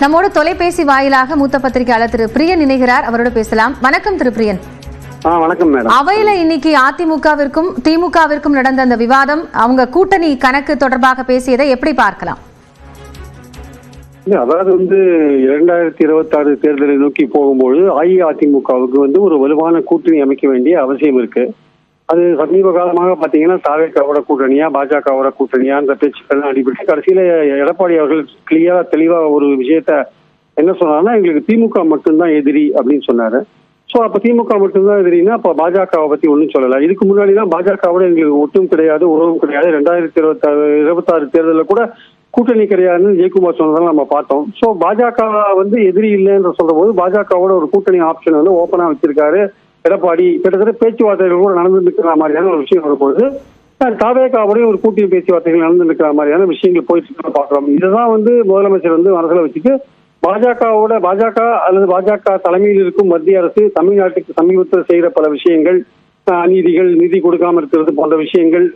நம்மோடு தொலைபேசி வாயிலாக மூத்த பத்திரிகையாளர் திரு பிரியன் இணைகிறார். அவரோடு பேசலாம். வணக்கம் திரு பிரியன். வணக்கம் மேடம். அவையில இன்னைக்கு அதிமுகவிற்கும் திமுகவிற்கும் நடந்த அந்த விவாதம், அவங்க கூட்டணி கணக்கு தொடர்பாக பேசியதை எப்படி பார்க்கலாம்? அதாவது 2026 தேர்தலை நோக்கி போகும்போது அஇஅதிமுகவுக்கு ஒரு வலுவான கூட்டணி அமைக்க வேண்டிய அவசியம் இருக்கு. அது சமீப காலமாக பாத்தீங்கன்னா தாவேக்காவோட கூட்டணியா பாஜகவோட கூட்டணியான்ற பேச்சுக்கள் அடிபட்டு கடைசியில எடப்பாடி அவர்கள் கிளியரா தெளிவா ஒரு விஷயத்த என்ன சொன்னாருன்னா, எங்களுக்கு திமுக மட்டும்தான் எதிரி அப்படின்னு சொன்னாரு. சோ அப்ப திமுக மட்டும்தான் எதிரின்னா அப்ப பாஜகவை பத்தி ஒன்றும் சொல்லல. இதுக்கு முன்னாடிதான் பாஜகவோட எங்களுக்கு ஒட்டும் கிடையாது, உறவும் கிடையாது, 2026 தேர்தலில் கூட கூட்டணி கிடையாதுன்னு ஜெயக்குமார் சொன்னதால நம்ம பார்த்தோம். சோ பாஜக எதிரி இல்லைன்ற சொல்ற போது பாஜகவோட ஒரு கூட்டணி ஆப்ஷன் ஓப்பனா வச்சிருக்காரு எடப்பாடி. கிட்டத்தட்ட பேச்சுவார்த்தைகள் கூட நடந்து இருக்கிற மாதிரியான ஒரு விஷயம் வரும்போது தாவேக்காவோடய ஒரு கூட்டணி பேச்சுவார்த்தைகள் நடந்து இருக்கிற மாதிரியான விஷயங்கள் போயிட்டு பாக்குறோம். இதுதான் முதலமைச்சர் மனசுல வச்சுட்டு பாஜக அல்லது பாஜக தலைமையில் இருக்கும் மத்திய அரசு தமிழ்நாட்டுக்கு சமீபத்தில் செய்யற பல விஷயங்கள், அநீதிகள், நிதி கொடுக்காம இருக்கிறது போன்ற விஷயங்கள்,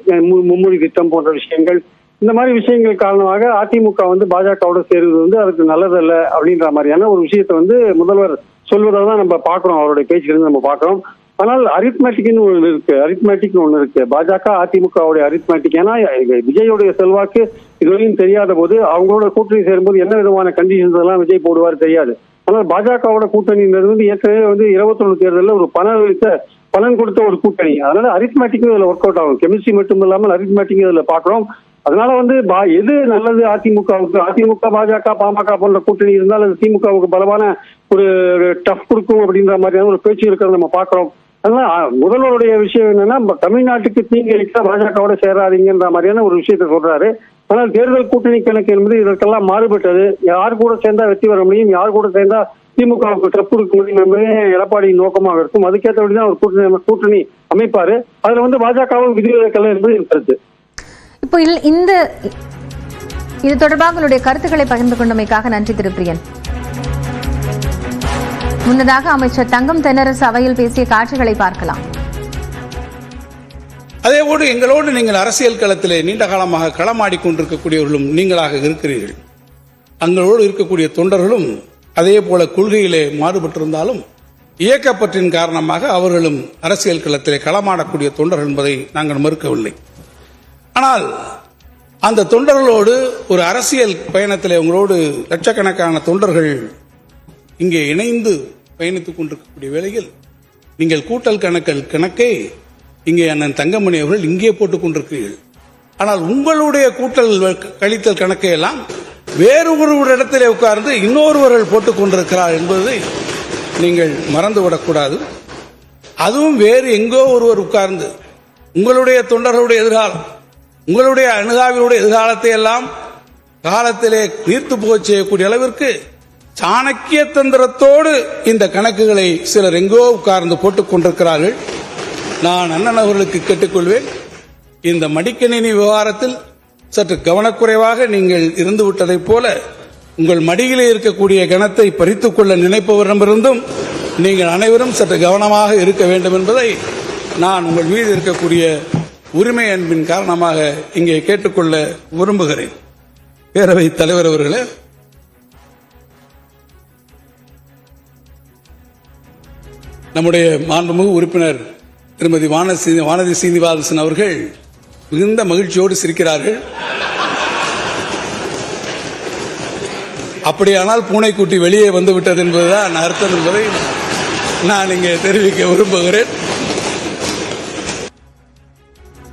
மும்மொழி திட்டம் போன்ற விஷயங்கள், இந்த மாதிரி விஷயங்கள் காரணமாக அதிமுக பாஜகவோட சேருவது அதுக்கு நல்லதல்ல அப்படின்ற மாதிரியான ஒரு விஷயத்த முதல்வர் சொல்வதான் நம்ம பாக்குறோம். அவருடைய பேச்சுலேருந்து நம்ம பாக்குறோம். ஆனால் அரித்மேட்டிக்னு ஒண்ணு இருக்கு பாஜக அதிமுகவுடைய அரித்மேட்டிக். ஏன்னா விஜயோடைய செல்வாக்கு இதுவரையும் தெரியாத போது அவங்களோட கூட்டணி சேரும்போது என்ன விதமான கண்டிஷன்ஸ் எல்லாம் விஜய் போடுவார் தெரியாது. ஆனால் பாஜகவோட கூட்டணின்றது ஏற்கனவே 21 தேர்தலில் ஒரு பலன் கொடுத்த ஒரு கூட்டணி. அதனால அரித்மேட்டிக்கும் இதுல ஒர்க் அவுட் ஆகும். கெமிஸ்ட்ரி மட்டும் இல்லாமல் அரித்மேட்டிக்கும் இதுல பாக்குறோம். அதனால எது நல்லது அதிமுகவுக்கு? அதிமுக பாஜக பாமக போன்ற கூட்டணி இருந்தால் அது திமுகவுக்கு பலமான ஒரு டஃப் கொடுக்கும் அப்படின்ற மாதிரியான ஒரு பேச்சு இருக்கிறத நம்ம பாக்குறோம். அதனால முதல்வருடைய விஷயம் என்னன்னா, தமிழ்நாட்டுக்கு தீங்கு அளிக்க பாஜகவோட சேராதீங்கன்ற மாதிரியான ஒரு விஷயத்த சொல்றாரு. ஆனால் தேர்தல் கூட்டணி கணக்கு என்பது இதற்கெல்லாம் மாறுபட்டது. யார் கூட சேர்ந்தா வெற்றி வர முடியும், யார் கூட சேர்ந்தா திமுகவுக்கு டஃப் கொடுக்க முடியும் என்பதே எடப்பாடியின் நோக்கமாக இருக்கும். அதுக்கேற்றபடிதான் ஒரு கூட்டணி அமைப்பாரு. அதுல பாஜகவும் விதிவிலக்கல்ல என்பது இருக்கிறது. இப்போ இது தொடர்பாக உங்களுடைய கருத்துக்களை பகிர்ந்து கொண்டமைக்காக நன்றி திரு பிரியன். முன்னதாக அமைச்சர் தங்கம் தென்னரசு அவையில் பேசிய காட்சிகளை பார்க்கலாம். அதேபோடு எங்களோடு நீங்கள் அரசியல் களத்திலே நீண்ட காலமாக களமாடி கொண்டிருக்கக்கூடியவர்களும் நீங்களாக இருக்கிறீர்கள். எங்களோடு இருக்கக்கூடிய தொண்டர்களும் அதே போல கொள்கையிலே மாறுபட்டிருந்தாலும் இயக்கப்பற்றின் காரணமாக அவர்களும் அரசியல் களத்திலே களமாடக்கூடிய தொண்டர்கள் என்பதை நாங்கள் மறுக்கவில்லை. ஆனால் அந்த தொண்டர்களோடு ஒரு அரசியல் பயணத்தில் உங்களோடு லட்சக்கணக்கான தொண்டர்கள் இங்கே இணைந்து பயணித்துக் கொண்டிருக்கக்கூடிய வேளையில் நீங்கள் கூட்டல் கணக்கை இங்கே அண்ணன் தங்கமணி அவர்கள் இங்கே போட்டுக் கொண்டிருக்கிறீர்கள். ஆனால் உங்களுடைய கூட்டல் கழித்தல் கணக்கை எல்லாம் வேறு ஒரு இடத்திலே உட்கார்ந்து இன்னொருவர்கள் போட்டுக் கொண்டிருக்கிறார் என்பதை நீங்கள் மறந்துவிடக்கூடாது. அதுவும் வேறு எங்கோ ஒருவர் உட்கார்ந்து உங்களுடைய தொண்டர்களுடைய எதிர்காலம், உங்களுடைய அணுகாவினுடைய எதிர்காலத்தை எல்லாம் காலத்திலே நீர்த்து போக செய்யக்கூடிய அளவிற்கு சாணக்கிய தந்திரத்தோடு இந்த கணக்குகளை சிலர் எங்கோ உட்கார்ந்து போட்டுக் கொண்டிருக்கிறார்கள். நான் அண்ணன் அவர்களுக்கு கேட்டுக்கொள்வேன், இந்த மடிக்கணினி விவகாரத்தில் சற்று கவனக்குறைவாக நீங்கள் இருந்து விட்டதைப் போல உங்கள் மடியிலே இருக்கக்கூடிய கணத்தை பறித்துக் கொள்ள நினைப்பவரிடமிருந்தும் நீங்கள் அனைவரும் சற்று கவனமாக இருக்க வேண்டும் என்பதை நான் உங்கள் மீது இருக்கக்கூடிய உரிமை அன்பின் காரணமாக இங்கே கேட்டுக்கொள்ள விரும்புகிறேன். பேரவைத் தலைவர் அவர்களே, நம்முடைய மாண்புமிகு உறுப்பினர் திருமதி வானதி சீனிவாசன் அவர்கள் மிகுந்த மகிழ்ச்சியோடு சிரிக்கிறார்கள். அப்படியானால் பூனைக்குட்டி வெளியே வந்துவிட்டது என்பதுதான் அர்த்தம் என்பதை நான் இங்கே தெரிவிக்க விரும்புகிறேன்.